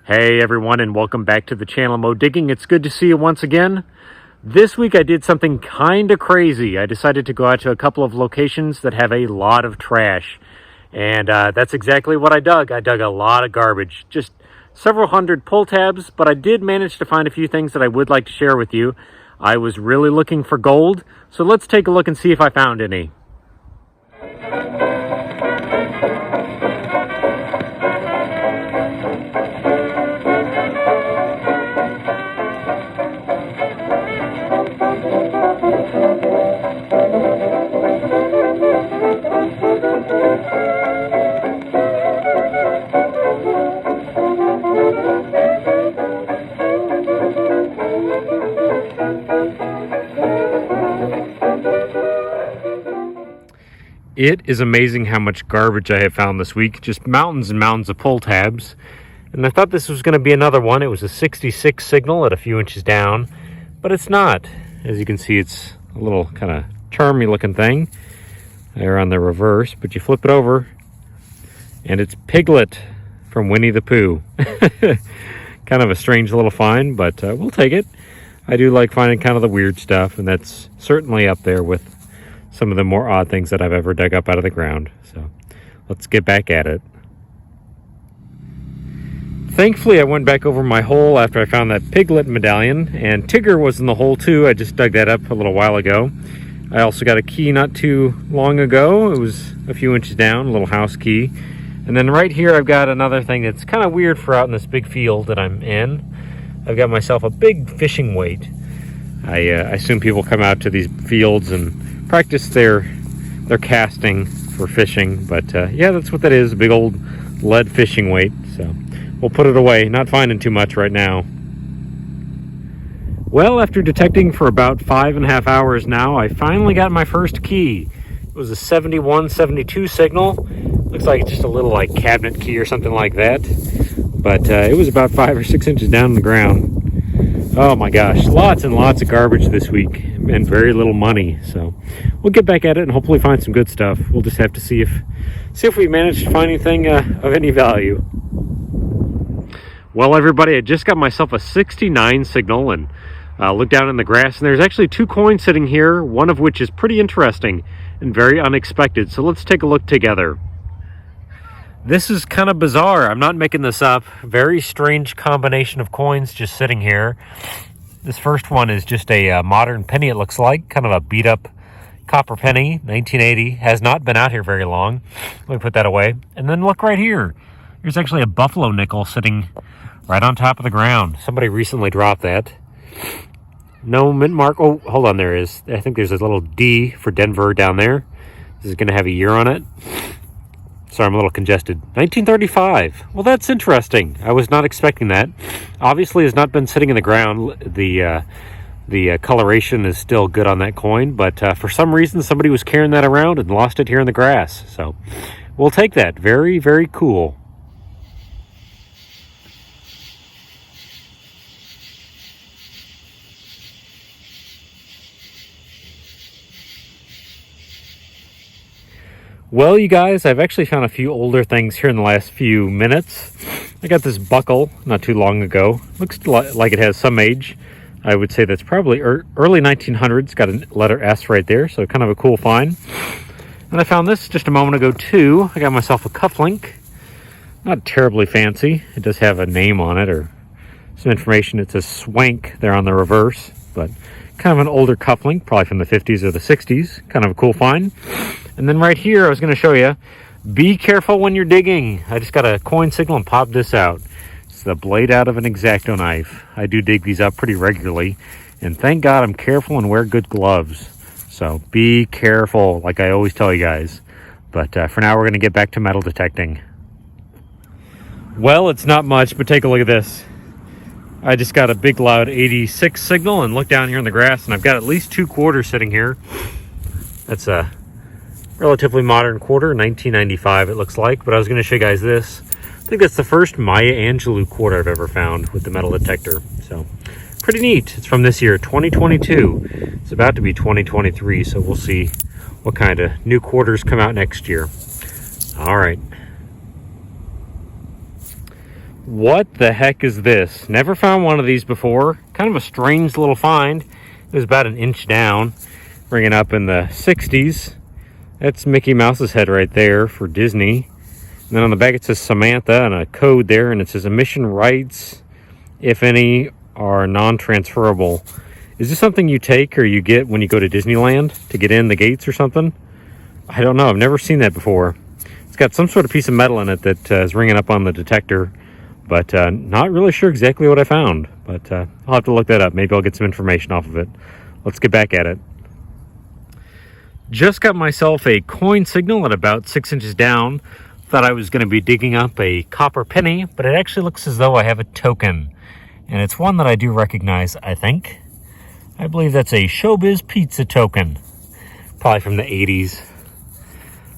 Hey everyone, and welcome back to the channel Mo Digging. It's good to see you once again. This week I did something kind of crazy. I decided to go out to a couple of locations that have a lot of trash. And that's exactly what I dug. I dug a lot of garbage, just several hundred pull tabs, but I did manage to find a few things that I would like to share with you. I was really looking for gold, so let's take a look and see if I found any. It is amazing how much garbage I have found this week. Just mountains and mountains of pull tabs. And I thought this was going to be another one. It was a 66 signal at a few inches down, but it's not. As you can see, it's a little kind of charmy looking thing there on the reverse, but you flip it over and it's Piglet from Winnie the Pooh. Kind of a strange little find, but we'll take it. I do like finding kind of the weird stuff, and that's certainly up there with some of the more odd things that I've ever dug up out of the ground. So let's get back at it. Thankfully, I went back over my hole after I found that Piglet medallion, and Tigger was in the hole too. I just dug that up a little while ago. I also got a key not too long ago. It was a few inches down, a little house key. And then right here, I've got another thing that's kind of weird for out in this big field that I'm in. I've got myself a big fishing weight. I assume people come out to these fields and practice their casting for fishing, but yeah, that's what that is, a big old lead fishing weight. So we'll put it away, not finding too much right now. Well, after detecting for about 5.5 hours now, I finally got my first key. It was a 7172 signal. Looks like it's just a little like cabinet key or something like that, but it was about 5 or 6 inches down in the ground. Oh my gosh, lots and lots of garbage this week and very little money. So we'll get back at it and hopefully find some good stuff. We'll just have to see if we manage to find anything of any value. Well, everybody, I just got myself a 69 signal and looked down in the grass, and there's actually 2 coins sitting here, one of which is pretty interesting and very unexpected. So let's take a look together. This is kind of bizarre. I'm not making this up. Very strange combination of coins just sitting here. This first one is just a modern penny, it looks like. Kind of a beat up copper penny, 1980. Has not been out here very long. Let me put that away. And then look right here. There's actually a buffalo nickel sitting right on top of the ground. Somebody recently dropped that. No mint mark. Oh, hold on, there is. I think there's a little D for Denver down there. This is going to have a year on it. Sorry, I'm a little congested. 1935. Well, that's interesting. I was not expecting that. Obviously, it's not been sitting in the ground. The coloration is still good on that coin, but for some reason, somebody was carrying that around and lost it here in the grass. So we'll take that. Very, very cool. Well, you guys, I've actually found a few older things here in the last few minutes. I got this buckle not too long ago. Looks like it has some age. I would say that's probably early 1900s. Got a letter S right there, so kind of a cool find. And I found this just a moment ago, too. I got myself a cufflink. Not terribly fancy. It does have a name on it or some information. It says Swank there on the reverse, but kind of an older cufflink, probably from the 50s or the 60s. Kind of a cool find. And then right here, I was going to show you, be careful when you're digging. I just got a coin signal and popped this out. It's the blade out of an X-Acto knife. I do dig these up pretty regularly. And thank God I'm careful and wear good gloves. So be careful, like I always tell you guys. But for now, we're going to get back to metal detecting. Well, it's not much, but take a look at this. I just got a big loud 86 signal and look down here in the grass, and I've got at least 2 quarters sitting here. That's a relatively modern quarter, 1995 it looks like, but I was going to show you guys this. I think that's the first Maya Angelou quarter I've ever found with the metal detector. So pretty neat. It's from this year, 2022. It's about to be 2023, so we'll see what kind of new quarters come out next year. All right. What the heck is this? Never found one of these before. Kind of a strange little find. It was about an inch down, bringing up in the 60s. That's Mickey Mouse's head right there for Disney. And then on the back it says Samantha and a code there, and it says emission rights, if any, are non-transferable. Is this something you take or you get when you go to Disneyland to get in the gates or something? I don't know. I've never seen that before. It's got some sort of piece of metal in it that is ringing up on the detector, but not really sure exactly what I found. But I'll have to look that up. Maybe I'll get some information off of it. Let's get back at it. Just got myself a coin signal at about 6 inches down. Thought I was going to be digging up a copper penny, but it actually looks as though I have a token. And it's one that I do recognize, I think. I believe that's a Showbiz Pizza token. Probably from the 80s.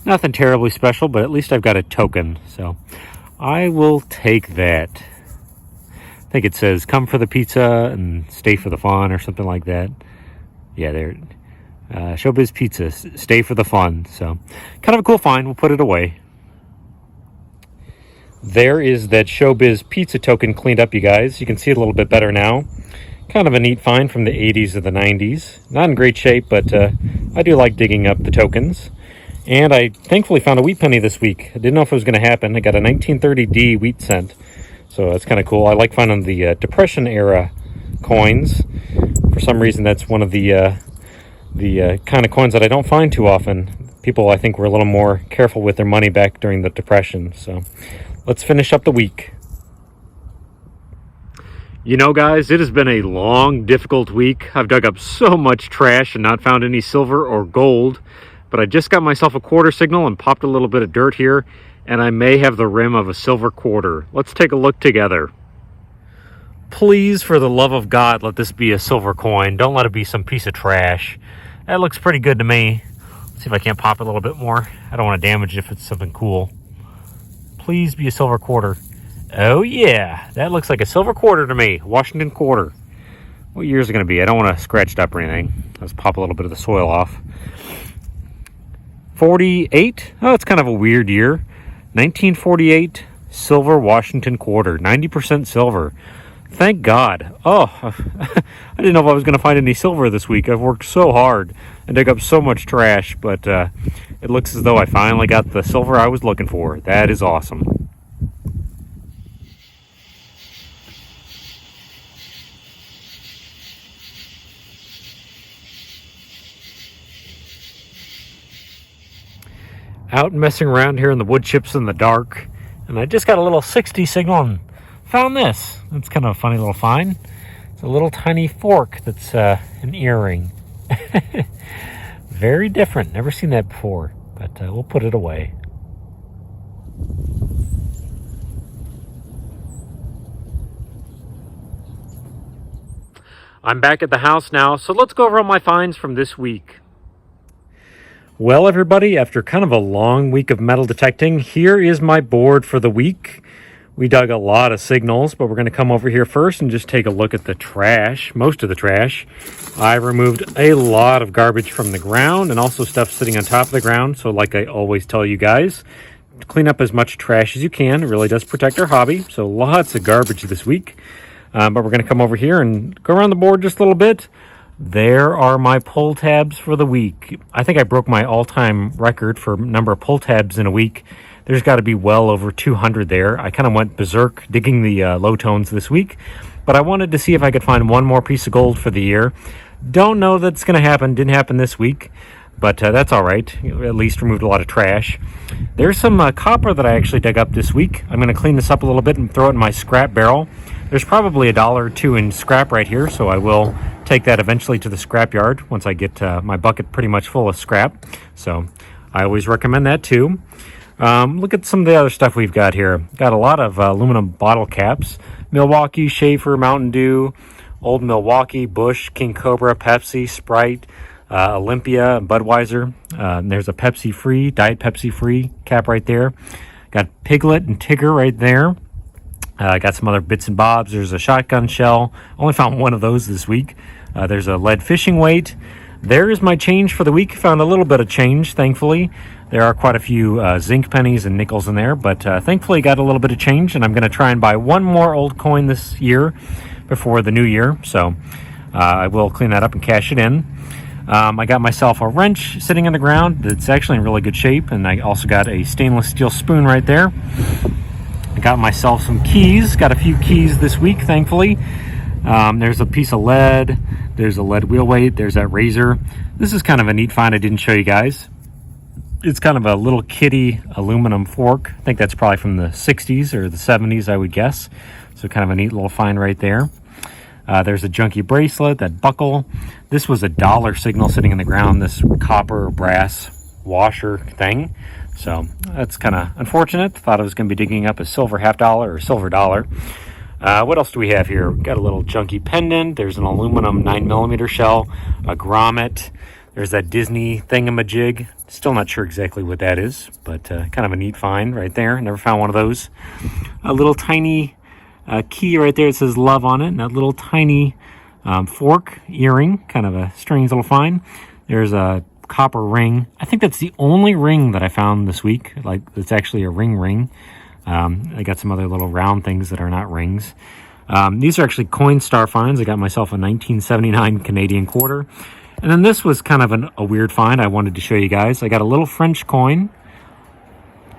Nothing terribly special, but at least I've got a token. So I will take that. I think it says, come for the pizza and stay for the fun or something like that. Yeah, there. Showbiz Pizza, stay for the fun. So kind of a cool find. We'll put it away. There is that Showbiz Pizza token cleaned up, you guys. You can see it a little bit better now. Kind of a neat find from the 80s or the 90s. Not in great shape, but I do like digging up the tokens. And I thankfully found a wheat penny this week. I didn't know if it was going to happen. I got a 1930D wheat cent. So that's kind of cool. I like finding the Depression era coins. For some reason, that's one of the kind of coins that I don't find too often. People, I think, were a little more careful with their money back during the Depression. So let's finish up the week. You know, guys, it has been a long, difficult week. I've dug up so much trash and not found any silver or gold. But I just got myself a quarter signal and popped a little bit of dirt here. And I may have the rim of a silver quarter. Let's take a look together. Please, for the love of God, let this be a silver coin. Don't let it be some piece of trash. That looks pretty good to me. Let's see if I can't pop it a little bit more. I don't want to damage it if it's something cool. Please be a silver quarter. Oh yeah, that looks like a silver quarter to me. Washington quarter. What year is it going to be? I don't want to scratch it up or anything. Let's pop a little bit of the soil off. 48. Oh, it's kind of a weird year. 1948 silver Washington quarter. 90% silver. Thank God. Oh, I didn't know if I was going to find any silver this week. I've worked so hard and dug up so much trash, but it looks as though I finally got the silver I was looking for. That is awesome. Out messing around here in the wood chips in the dark, and I just got a little 60 signal and found this. It's kind of a funny little find. It's a little tiny fork that's an earring. Very different. Never seen that before, but we'll put it away. I'm back at the house now, so let's go over all my finds from this week. Well, everybody, after kind of a long week of metal detecting, here is my board for the week. We dug a lot of signals, but we're going to come over here first and just take a look at the trash, most of the trash. I removed a lot of garbage from the ground and also stuff sitting on top of the ground. So like I always tell you guys, clean up as much trash as you can. It really does protect our hobby. So lots of garbage this week. But we're going to come over here and go around the board just a little bit. There are my pull tabs for the week. I think I broke my all-time record for number of pull tabs in a week. There's got to be well over 200 there. I kind of went berserk digging the low tones this week, but I wanted to see if I could find one more piece of gold for the year. Don't know that's going to happen. Didn't happen this week, but that's all right. At least removed a lot of trash. There's some copper that I actually dug up this week. I'm going to clean this up a little bit and throw it in my scrap barrel. There's probably $1 or $2 in scrap right here, so I will take that eventually to the scrap yard once I get my bucket pretty much full of scrap. So I always recommend that too. Look at some of the other stuff we've got here. Got a lot of aluminum bottle caps. Milwaukee, Schaefer, Mountain Dew, Old Milwaukee, Busch, King Cobra, Pepsi, Sprite, Olympia, Budweiser. There's a Pepsi free, Diet Pepsi free cap right there. Got Piglet and Tigger right there. Got some other bits and bobs. There's a shotgun shell. Only found one of those this week. There's a lead fishing weight. There's my change for the week. Found a little bit of change, thankfully. There are quite a few zinc pennies and nickels in there, but thankfully got a little bit of change, and I'm going to try and buy one more old coin this year before the new year. So I will clean that up and cash it in. I got myself a wrench sitting in the ground that's actually in really good shape, and I also got a stainless steel spoon right there. I got myself some keys, got a few keys this week, thankfully. There's a piece of lead, there's a lead wheel weight, there's that razor. This is kind of a neat find I didn't show you guys. It's kind of a little kitty aluminum fork. I think that's probably from the 60s or the 70s, I would guess. So kind of a neat little find right there. There's a junky bracelet, that buckle. This was a dollar signal sitting in the ground, this copper brass washer thing. So that's kind of unfortunate. Thought I was going to be digging up a silver half dollar or silver dollar. What else do we have here? Got a little junky pendant. There's an aluminum 9mm shell, a grommet. There's that Disney thingamajig. Still not sure exactly what that is, but kind of a neat find right there. Never found one of those. A little tiny key right there. It says love on it. And that little tiny fork earring. Kind of a strange little find. There's a copper ring. I think that's the only ring that I found this week. Like, it's actually a ring. I got some other little round things that are not rings. These are actually Coinstar finds. I got myself a 1979 Canadian quarter. And then this was kind of a weird find I wanted to show you guys. I got a little French coin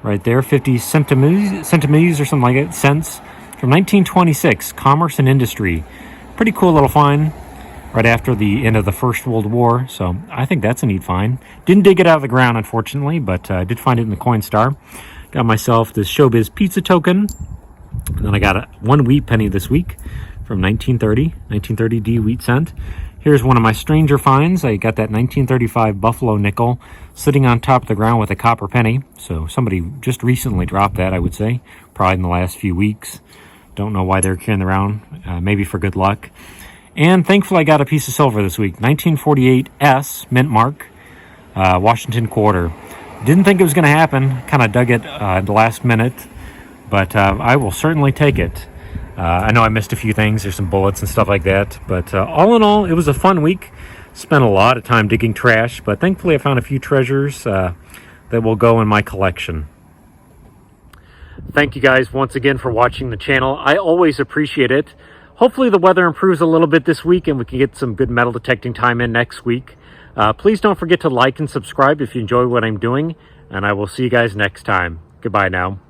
right there, 50 centimes or something like that, cents, from 1926, Commerce and Industry. Pretty cool little find right after the end of the First World War. So I think that's a neat find. Didn't dig it out of the ground, unfortunately, but I did find it in the Coinstar. Got myself this Showbiz pizza token. And then I got a 1 wheat penny this week from 1930 D wheat cent. Here's one of my stranger finds. I got that 1935 Buffalo nickel sitting on top of the ground with a copper penny. So somebody just recently dropped that, I would say, probably in the last few weeks. Don't know why they're carrying it around, maybe for good luck. And thankfully I got a piece of silver this week, 1948 S mint mark, Washington quarter. Didn't think it was going to happen, kind of dug it at the last minute, but I will certainly take it. I know I missed a few things. There's some bullets and stuff like that. But all in all, it was a fun week. Spent a lot of time digging trash. But thankfully, I found a few treasures that will go in my collection. Thank you guys once again for watching the channel. I always appreciate it. Hopefully, the weather improves a little bit this week and we can get some good metal detecting time in next week. Please don't forget to like and subscribe if you enjoy what I'm doing. And I will see you guys next time. Goodbye now.